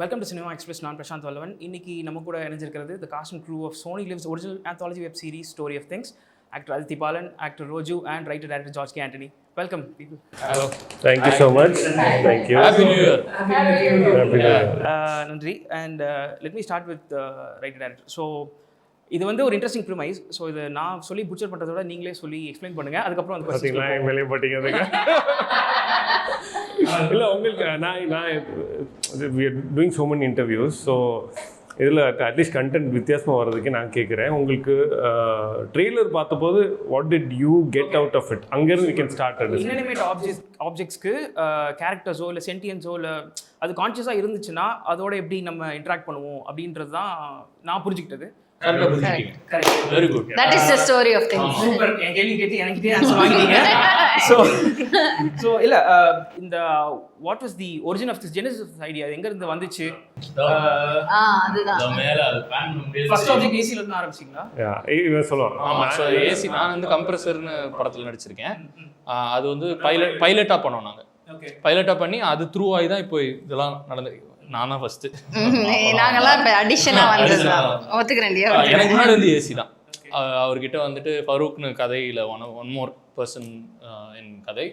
Welcome to Cinema Express. நான் பிரசாந்த் வல்லவன். இன்னைக்கு நம்ம கூட இணைஞ்சிருக்கிறது the cast and crew of SonyLIV's original anthology web series Story of Things. Actor Aditi Balan, actor Roju, and writer-director George K Antoney. Welcome, people. Hello. Thank you so much. Thank you. Happy New Year. Happy New Year. Nandri. And let me start with writer-director. So, இது வந்து ஒரு interesting premise. So இதை நான் சொல்லி butcher பண்ணுறதோட நீங்களே சொல்லி explain பண்ணுங்கள். அதுக்கப்புறம் அந்த பார்த்தீங்களா வெளியே போட்டிங்க இல்லை உங்களுக்கு நான் we are doing so many interviews. So இதில் அட்லீஸ்ட் கண்டென்ட் வித்தியாசமாக வர்றதுக்கு நான் கேட்குறேன். உங்களுக்கு ட்ரெய்லர் பார்த்தபோது what did you get out of it? அங்கேருந்து we can start at inanimate ஆப்ஜெக்ட்ஸ்க்கு கேரக்டர்ஸோ இல்லை சென்டியன்ஸோ இல்லை அது கான்ஷியஸாக இருந்துச்சுன்னா அதோட எப்படி நம்ம இன்ட்ராக்ட் பண்ணுவோம் அப்படின்றது தான் நான் புரிஞ்சுக்கிட்டது. Very good. That is the story of things. Super. என் கேள்வி கேட்டு எனக்கிட்டே ஆன்சர் வாங்கிட்டீங்க. So இல்ல இந்த what was the origin of this genesis of this idea? எங்க இருந்து வந்துச்சு? அதுதான். மேல அது பிளான் பண்ணி ஃபர்ஸ்ட் ஆப்ஜெக்ட் ஏசில இருந்து ஆரம்பிச்சீங்களா? இவன் சொல்லுவான். ஆமா. சோ ஏசி நான் வந்து கம்ப்ரஸர்னு படத்துல நடிச்சிருக்கேன். அது வந்து பைலட்டா பண்ணோம் நாங்க. ஓகே. பைலட்டா பண்ணி அது த்ரூ ஆகி தான் இப்போ இதெல்லாம் நடந்து நானா ஃபர்ஸ்ட் நாங்கெல்லாம் இப்ப அடிஷனா வந்ததுதான். ஒத்துக்கிறேன் இல்லையா? எனக்கு முன்னாடி வந்து ஏசி தான். அவர்கிட்ட வந்துட்டு ஃபரூக்னு கதையில் ஒன் மோர் பர்சன் என் கதை.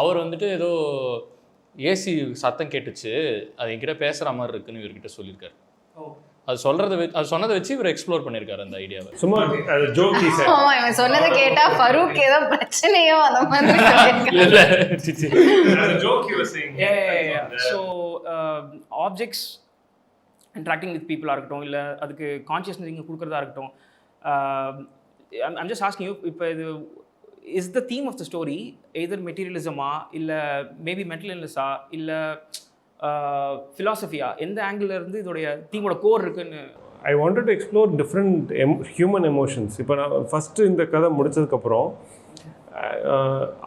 அவர் வந்துட்டு ஏதோ ஏசி சத்தம் கேட்டுச்சு, அது என்கிட்ட பேசுகிற மாதிரி இருக்குன்னு இவர்கிட்ட சொல்லியிருக்காரு. அது சொன்னதை வச்சு இவர் எக்ஸ்ப்ளோர் பண்ணியிருக்காரு அந்த ஐடியாவை. சும்மா ஜோக் ஈ சார். ஆமா, இவன் சொன்னதை கேட்டா ஃபரூக் ஏதோ பிரச்சனையோ அந்த மாதிரி இல்ல joke you were saying. So objects interacting with people இருக்கட்டும் இல்லை அதுக்கு கான்ஷியஸ்னஸ் நீங்கள் கொடுக்குறதா இருக்கட்டும். I'm just asking you, இப்போ இது is the theme of the story either materialism-ஆ இல்லை மேபி மென்டல் இல்னஸா இல்லை ஃபிலாசபியா, எந்த ஆங்கிள் இருந்து இதோடைய தீமோட கோர் இருக்குன்னு? I wanted to explore different human emotions. இப்போ நான் ஃபஸ்ட்டு இந்த கதை முடிச்சதுக்கப்புறம்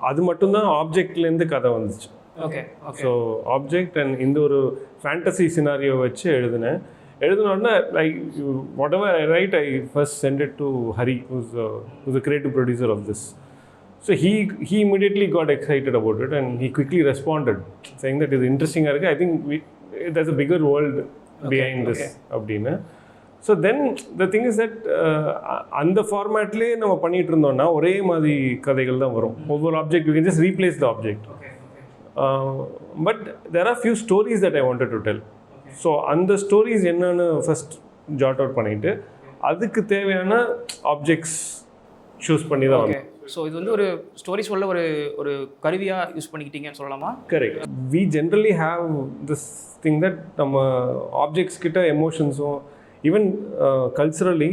அது மட்டும்தான் ஆப்ஜெக்ட்லேருந்து கதை வந்துச்சு. ஓகே. ஸோ ஆப்ஜெக்ட் அண்ட் இந்த ஒரு ஃபேண்டசி சினாரியோ வச்சு எழுதினோடனே like whatever I write I first sent it to Hari who's the creative producer of this. So he immediately got excited about it and he quickly responded saying that it's interesting. I think there's a bigger world behind this அப்படினு. So then the thing is that அந்த ஃபார்மேட்லேயே நம்ம பண்ணிட்டு இருந்தோம்னா ஒரே மாதிரி கதைகள் தான் வரும். ஒவ்வொரு object you can just replace the object. But there are few stories that I wanted to tell. So அந்த ஸ்டோரிஸ் என்னன்னு ஃபர்ஸ்ட் ஜாட் அவுட் பண்ணிட்டு அதுக்கு தேவையான ஆப்ஜெக்ட்ஸ் சூஸ் பண்ணி தான் வரும். ஸோ இது வந்து ஒரு ஸ்டோரி சொல்ல ஒரு கருவியாக யூஸ் பண்ணிக்கிட்டீங்கன்னு சொல்லலாமா? Correct. We generally have this thing that நம்ம ஆப்ஜெக்ட்ஸ் கிட்ட எமோஷன்ஸும் even culturally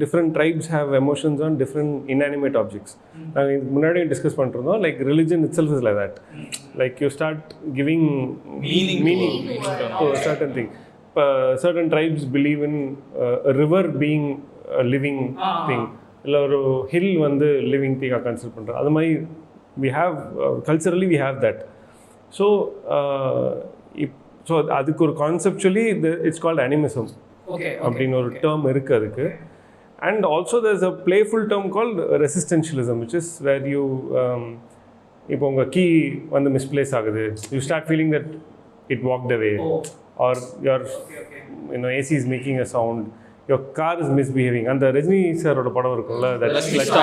different tribes have emotions on different inanimate objects. நாங்கள் இதுக்கு முன்னாடி டிஸ்கஸ் பண்ணிருந்தோம். Like religion itself is like that. Like you start giving meaning to certain thing. இப்போ certain tribes believe in river being living thing, இல்லை ஒரு hill வந்து living திங்காக consider பண்ணுறோம். அது மாதிரி we have culturally we have that. So அதுக்கு ஒரு கான்செப்சுவலி it's called animism அப்படின்னு ஒரு டேர்ம் இருக்குது அதுக்கு. And also there is a playful term called resistentialism which is where you இப்போ உங்கள் கீ வந்து மிஸ்பிளேஸ் ஆகுது, you start feeling that it walked away or your AC is making a sound, your car is misbehaving. And the Rajni சாரோட படம் இருக்கும்ல, that's like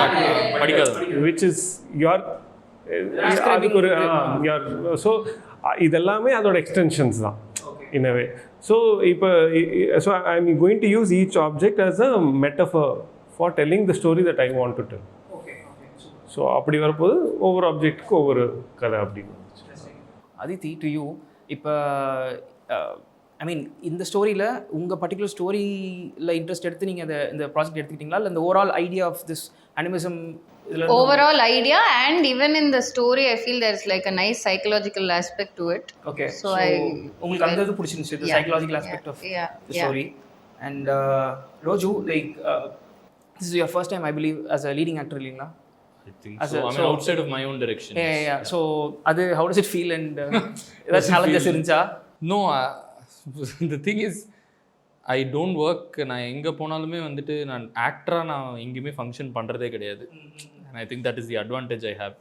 which is your அதுக்கு ஒரு so இதெல்லாமே அதோட எக்ஸ்டென்ஷன்ஸ் தான் in a way. So I'm going to use each object as a metaphor for telling the story that I want to tell. So அப்படி வரப்போது ஒவ்வொரு ஆப்ஜெக்ட்டுக்கு ஒவ்வொரு கதை அப்படின்னு. அதித்தி, டு யூ இப்போ ஐ மீன் இந்த ஸ்டோரியில் உங்கள் பர்டிகுலர் ஸ்டோரியில் இன்ட்ரெஸ்ட் எடுத்து நீங்கள் இந்த ப்ராஜெக்ட் எடுத்துக்கிட்டீங்களா, இல்லை இந்த overall idea of this animism? Overall idea, and even in the story I feel there's like a nice psychological aspect to it. Okay. So உங்களுக்கு அந்த இது பிடிச்சிருந்துச்சு, the psychological aspect of the story. And Roju, like this is your first time I believe as a leading actor, இல்லைங்களா? I think so. I mean outside of my own direction. Yeah. So அது how does it feel and that challenges இருந்துச்சா? No, the thing is I don't work. நான் எங்கே போனாலுமே வந்துட்டு நான் ஆக்டராக நான் எங்கேயுமே ஃபங்க்ஷன் பண்ணுறதே கிடையாது. And I think that is the advantage I have.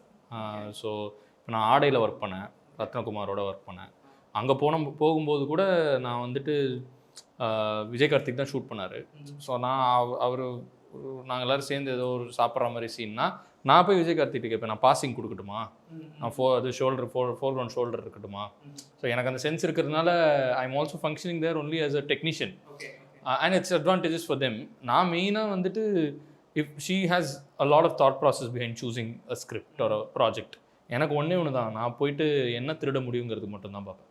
So இப்போ நான் ஆடையில் ஒர்க் பண்ணேன், ரத்னகுமாரோட ஒர்க் பண்ணேன். அங்கே போகும்போது கூட நான் வந்துட்டு விஜய் கார்த்திக் தான் ஷூட் பண்ணார். ஸோ நான் அவர் நாங்கள் எல்லோரும் சேர்ந்து ஏதோ ஒரு சாப்பிட்ற மாதிரி சீன்னா நான் போய் விஜய் கார்த்திக் கேட்பேன், நான் பாசிங் கொடுக்கட்டுமா, நான் அது ஃபோர் ரவுண்ட் ஷோல்டர் இருக்கட்டுமா. ஸோ எனக்கு அந்த சென்ஸ் இருக்கிறதுனால I am also functioning there only as a technician and it's advantages for them. நான் மெயினாக வந்துட்டு if she has a lot of thought process behind choosing a script ஒரு project. எனக்கு ஒன்றே ஒன்று தான், நான் போயிட்டு என்ன திருட முடியுங்கிறது மட்டும்தான் பார்ப்பேன்.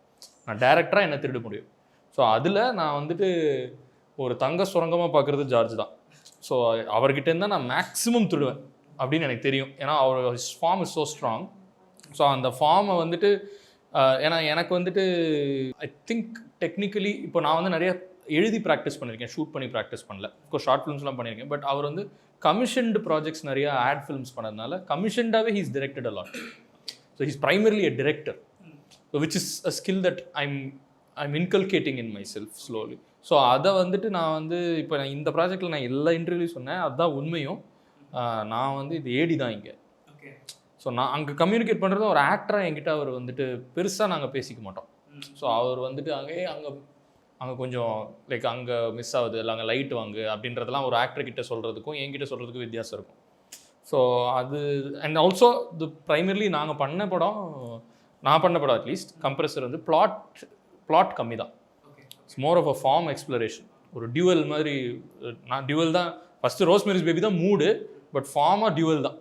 நான் டேரக்டராக என்ன திருட முடியும். ஸோ அதில் நான் வந்துட்டு ஒரு தங்க சுரங்கமாக பார்க்குறது ஜார்ஜ் தான். ஸோ அவர்கிட்டேருந்து தான் நான் மேக்ஸிமம் திருடுவேன் அப்படின்னு எனக்கு தெரியும். ஏன்னா அவர் form is so strong. So அந்த ஃபார்மை வந்துட்டு ஏன்னா எனக்கு வந்துட்டு ஐ திங்க் டெக்னிக்கலி இப்போ நான் வந்து நிறைய எழுதி ப்ராக்டிஸ் பண்ணியிருக்கேன், ஷூட் பண்ணி ப்ராக்டிஸ் பண்ணல. இப்போ ஷார்ட் ஃபிலிம்ஸ்லாம் பண்ணியிருக்கேன். பட் அவர் வந்து கமிஷன்டு ப்ராஜெக்ட்ஸ் நிறைய ஆட் ஃபிலிம்ஸ் பண்ணதுனால கமிஷன்டாகவே he's directed a lot. So he's primarily a director, which is a skill that I'm inculcating in myself slowly. So அதை வந்துட்டு நான் வந்து இப்போ நான் இந்த ப்ராஜெக்டில் நான் எல்லா இன்டர்வியூ சொன்னேன், அதுதான் உண்மையும். நான் வந்து இது ஏடி தான் இங்கே. ஸோ நான் அங்கே கம்யூனிகேட் பண்ணுறது ஒரு ஆக்டராக என்கிட்ட அவர் வந்துட்டு பெருசாக நாங்கள் பேசிக்க மாட்டோம். ஸோ அவர் வந்துட்டு அங்கே கொஞ்சம் லைக் அங்கே மிஸ் ஆகுது, இல்லை அங்கே லைட் வாங்கு அப்படின்றதெல்லாம் ஒரு ஆக்டர்கிட்ட சொல்கிறதுக்கும் என்கிட்ட சொல்கிறதுக்கும் வித்தியாசம் இருக்கும். ஸோ அது அண்ட் ஆல்சோ தி ப்ரைமர்லி நான் பண்ண படம் அட்லீஸ்ட் கம்ப்ரெசர் வந்து பிளாட் கம்மி தான். It's more of a form exploration. ஒரு டியூவல் மாதிரி. நான் டியூவல் தான் ஃபஸ்ட்டு ரோஸ்மேரிஸ் பேபி தான் மூடு, பட் ஃபார்மாக டியூவல் தான்.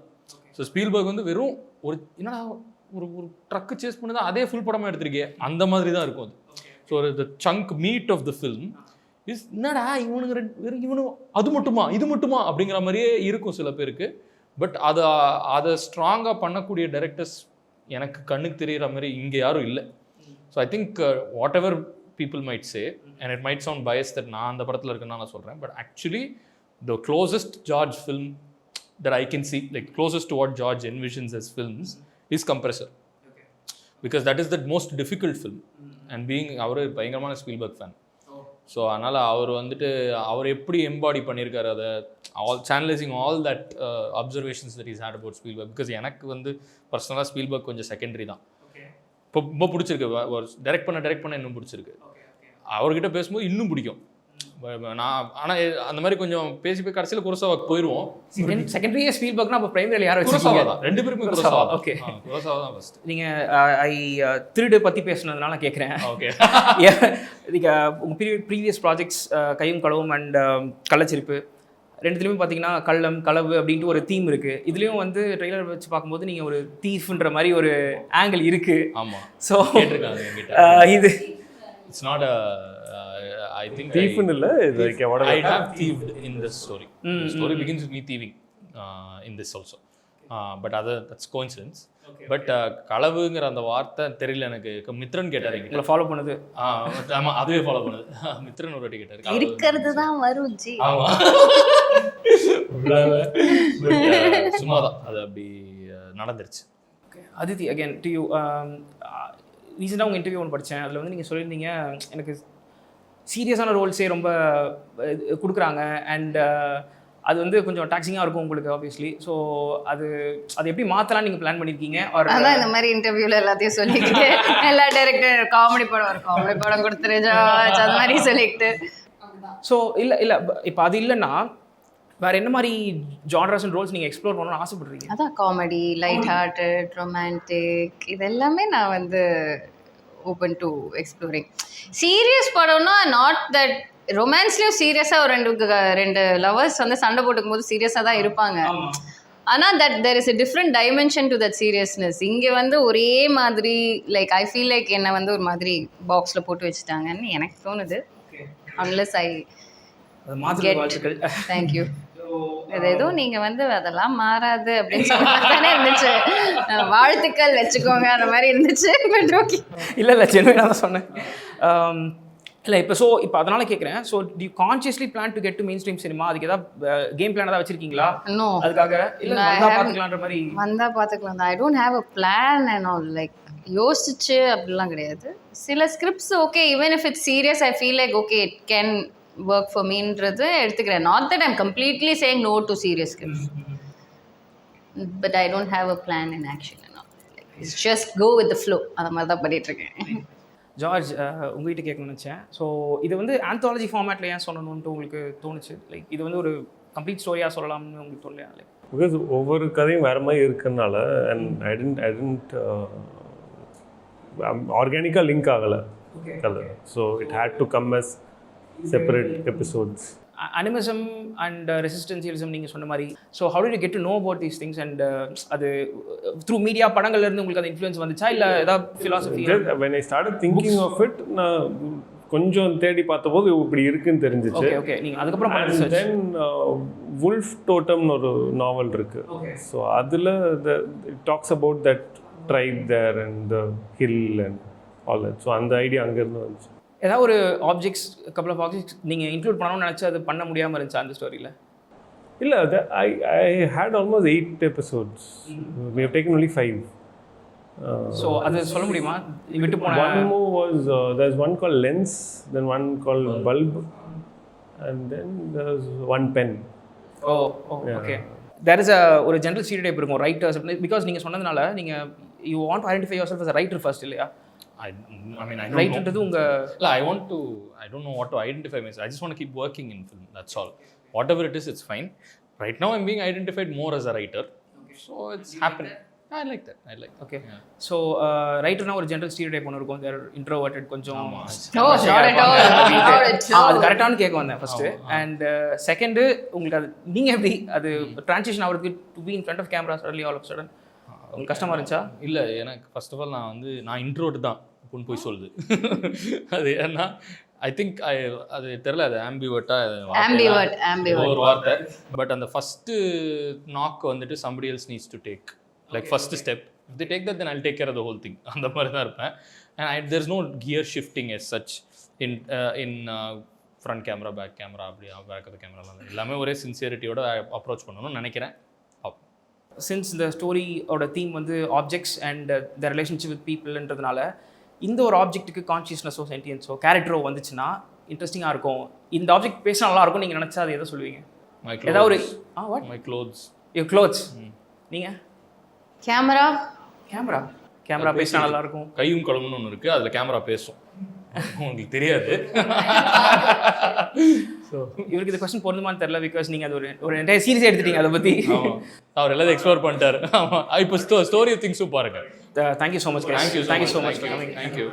ஸோ ஸ்பீல்பர்க் வந்து வெறும் ஒரு என்னடா ஒரு ட்ரக்கு சேஸ் பண்ணி தான் அதே ஃபுல் படமாக எடுத்திருக்கேன் அந்த மாதிரி தான் இருக்கும் அது. So the chunk meat of the film is என்னடா இவனு அது மட்டுமா இது மட்டுமா அப்படிங்கிற மாதிரியே இருக்கும் சில பேருக்கு. பட் அதை ஸ்ட்ராங்காக பண்ணக்கூடிய டைரக்டர்ஸ் எனக்கு கண்ணுக்கு தெரிகிற மாதிரி இங்கே யாரும் இல்லை. So I think what ever people might say, and it might sound biased that நான் அந்த படத்தில் இருக்குன்னு நான் சொல்கிறேன், but actually the closest George film that I can see, like closest to what George envisions as films is Compressor. Because that is the most difficult film. And being அவர் பயங்கரமான Spielberg fan. So அதனால் அவர் எப்படி embody பண்ணியிருக்காரு அதை channelizing all that observations that is hate about Spielberg. Because எனக்கு வந்து பர்சனலாக Spielberg கொஞ்சம் secondary தான். இப்போ ரொம்ப பிடிச்சிருக்கு, ஒரு டைரக்ட் பண்ண இன்னும் பிடிச்சிருக்கு. அவர்கிட்ட பேசும்போது இன்னும் பிடிக்கும். நான் ஆனால் அந்த மாதிரி கொஞ்சம் பேசி போய் கடைசியில் குரோசாவாக்கு போயிடுவோம். செகண்டரியே ஸ்பீல்பர்க்னா அப்போ பிரைமரி யாரும் குரோசாவா தான், ரெண்டு பேருமே குரோசாவா. ஓகே, குரோசாவா தான் ஃபர்ஸ்ட். நீங்கள் திருடு பற்றி பேசுனதுனால கேட்குறேன். ஓகே, நீங்கள் உங்கள் ப்ரீவியஸ் ப்ராஜெக்ட்ஸ் கையும் களவும் அண்ட் கள்ளச்சிரிப்பு ரெண்டுத்துலையுமே பார்த்தீங்கன்னா களவு அப்படின்ட்டு ஒரு தீம் இருக்குது. இதுலேயும் வந்து ட்ரெய்லர் வச்சு பார்க்கும்போது நீங்கள் ஒரு தீஃப்ன்ற மாதிரி ஒரு ஆங்கிள் இருக்குது. ஆமாம். ஸோ இது இட்ஸ் நாட் I think thiefன்னு இல்லை, I have thieved in this story. The story begins with me thieving in this also. But that's coincidence. But களவுங்கிற அந்த வார்த்தை தெரியல எனக்கு. மித்ரன் கேட்டார் எங்கிட்ட, ஃபாலோ பண்ணது. ஆமாம், அதுவே ஃபாலோ பண்ணது. மித்ரன் ஒரு வாட்டி கேட்டார், இருக்கிறது தான் வரும் ஜி. ஆமாம், சும்மா தான் அது அப்படி நடந்துருச்சு. Okay Aditi, again to you. ரீசெண்டாக உங்கள் இன்டர்வியூ ஒன்று படித்தேன், அதில் வந்து நீங்கள் சொல்லியிருந்தீங்க எனக்கு சீரியஸான ரோல்ஸே ரொம்ப கொடுக்குறாங்க அண்ட் அது வந்து கொஞ்சம் டாக்ஸிங்காக இருக்கும் உங்களுக்கு ஆப்வியஸ்லி. ஸோ அது எப்படி மாற்றலாம் நீங்கள் பிளான் பண்ணியிருக்கீங்க? அதான் இந்த மாதிரி இன்டர்வியூவில் எல்லாத்தையும் சொல்லிக்கிட்டு எல்லா டைரக்டர் காமெடி படம் கொடுத்துரு ஜார்ஜ் அது மாதிரி சொல்லிக்கிட்டு. ஸோ இல்லை இப்போ அது இல்லைன்னா வேறு என்ன மாதிரி ஜானரஸ் அண்ட் ரோல்ஸ் நீங்கள் எக்ஸ்ப்ளோர் பண்ணணும்னு ஆசைப்படுறீங்க? அதான் காமெடி, லைட் ஹார்ட்டட், ரொமான்டிக், இது எல்லாமே நான் வந்து ஓப்பன் டு எக்ஸ்ப்ளோரிங். சீரியஸ் படம்னா நாட் தட் ரொமான்ஸ்லேயும் சீரியஸாக ஒரு ரெண்டு லவர்ஸ் வந்து சண்டை போட்டுக்கும் போது சீரியஸாக தான் இருப்பாங்க. ஆனால் that there is a different dimension to that seriousness. இங்கே வந்து ஒரே மாதிரி லைக் ஐ ஃபீல் லைக் என்னை வந்து ஒரு மாதிரி பாக்ஸில் போட்டு வச்சுட்டாங்கன்னு எனக்கு தோணுது. unless I get. Thank you. ஏதோ நீங்கள் வந்து அதெல்லாம் மாறாது அப்படின்னு சொல்லி இருந்துச்சு. வாழ்த்துக்கள் வச்சுக்கோங்க அந்த மாதிரி இருந்துச்சு. பட் ஓகே, இல்லை ஜென்வனாக தான் சொன்னேன். இல்லை இப்போ அதனால் கேட்குறேன். So to you consciously plan to get to main stream cinema? அதுக்கு ஏதாவது கேம் பிளான் ஏதாவது வச்சிருக்கீங்களா? அதுக்காக இல்லை பார்த்துக்கலான்ற மாதிரி வந்தால் பார்த்துக்கலாம் தான். I don't have a plan and all. Like யோசிச்சு அப்படிலாம் கிடையாது. சில scripts okay, even if it's serious I feel like okay it can work for me ன்றது எடுத்துக்கிறேன். not that I'm completely saying no to serious scripts, but I don't have a plan in action and all. Like, it's just go with the flow. அந்த மாதிரி தான் பண்ணிட்டு இருக்கேன். George, உங்ககிட்ட கேட்கணும்னு நினச்சேன். ஸோ இது வந்து ஆந்தாலஜி ஃபார்மேட்டில் ஏன் சொல்லணுன்ட்டு உங்களுக்கு தோணுச்சு? லைக் இது வந்து ஒரு கம்ப்ளீட் ஸ்டோரியாக சொல்லலாம்னு உங்களுக்கு தோணலையா? லைக் பிகாஸ் ஒவ்வொரு கதையும் வேறு மாதிரி இருக்கிறதுனால அண்ட் ஐ டென்ட் ஆர்கானிக்காக லிங்க் ஆகலை கதை. So it had to come as separate episodes. Animism and resistentialism நீங்கள் சொன்ன மாதிரி. So how do you get to know about these things? And அது த்ரூ மீடியா படங்கள்லேருந்து உங்களுக்கு அந்த இன்ஃப்ளூயன்ஸ் வந்துச்சா இல்லை ஏதாவது philosophy? when I started thinking of it, நான் கொஞ்சம் தேடி பார்த்தபோது இப்படி இருக்குன்னு தெரிஞ்சிச்சு. ஓகே நீங்கள் அதுக்கப்புறம் and then wolf totemனு ஒரு நாவல் இருக்கு. ஸோ அதில் it talks about that tribe there and the hill and all that. So அந்த ஐடியா அங்கேருந்து வந்துச்சு. ஏதாவது ஒரு ஆப்ஜெக்ட்ஸ், கப்பல் ஆஃப் ஆப்ஜெக்ட்ஸ் நீங்கள் இன்க்ளூட் பண்ணணும்னு நினச்சி அது பண்ண முடியாமல் இருந்துச்சா அந்த ஸ்டோரியில்? இல்லை, I had almost 8 episodes. We have taken only 5. So அது சொல்ல முடியுமா? விட்டு போன one more was there's one called lens, then one called bulb, and then there's one pen. Okay. There is ஒரு ஜென்ரல் ஸ்டீரியோடைப் இருக்கும் ரைட்டர்ஸ், பிகாஸ் நீங்கள் சொன்னதுனால நீங்கள் you want to identify yourself as a writer first, இல்லையா? I mean, I don't ரைட்டர்ன்றது உங்கள் I don't know what to identify myself. I just want to keep working in film, that's all. Whatever it is, it's fine. Right now I'm being identified more as a writer. So it's happening. I like that. Okay. So ரைட்டர்னா ஒரு general stereotype ஒன்று இருக்கும். தேர் introverted, கொஞ்சம் அது கரெக்டானு கேட்க வந்தேன் first. And second உங்களுக்கு அது நீங்கள் எப்படி அது ட்ரான்சிஷன் ஆகிறதுக்கு to be in front of camera suddenly all of sudden உங்களுக்கு கஷ்டமாக இருந்துச்சா? இல்லை, எனக்கு ஃபர்ஸ்ட் ஆஃப் ஆல் நான் இன்ட்ரோவர்ட் தான் பொண்ணு போய் சொல்லுது. அது ஏன்னா ஐ திங்க் அது தெரியல, அது ஆம்பிவர்ட்டாக ஒரு வார்த்தை. பட் அந்த ஃபஸ்ட்டு நாக் வந்துட்டு somebody else needs to take, like first step. If they take that, then I'll take care of the whole thing. அந்த மாதிரி தான் இருப்பேன். And there's no gear shifting as such in front camera, back camera, அப்படி back of the கேமராலாம் எல்லாமே ஒரே சின்சியரிட்டியோட approach பண்ணணும்னு நினைக்கிறேன். சின்ஸ் இந்த ஸ்டோரியோட தீம் வந்து objects and the relationship with பீப்புள்ன்றதுனால இந்த ஒரு ஆப்ஜெக்ட்டுக்கு கான்ஷியஸ்னஸோ சென்டியன்ஸோ கேரக்டரோ வந்துச்சுன்னா இன்ட்ரெஸ்டிங்காக இருக்கும். இந்த ஆப்ஜெக்ட் பேச நல்லா இருக்கும் நீங்கள் நினச்சா அது எதை சொல்லுவீங்க? ஏதாவது ஒரு மை க்ளோத்ஸ். Your clothes. நீங்கள் கேமரா பேசினா நல்லா இருக்கும். கையும் குழம்புன்னு ஒன்று இருக்குது, அதில் கேமரா பேசும். உங்களுக்கு தெரியாது. ஸோ இவருக்கு இந்த கொஸ்டின் பொருந்துமான்னு தெரியல, பிகாஸ் நீங்கள் அது ஒரு என்டையர் சீரியஸாக எடுத்துட்டீங்க அதை பற்றி. அவர் எல்லாத்தையும் எக்ஸ்ப்ளோர் பண்ணிட்டார். ஆமாம், இப்போ ஸ்டோரி திங்ஸும் பாருங்கள். Thank you so much. Thank you so much. Thank you.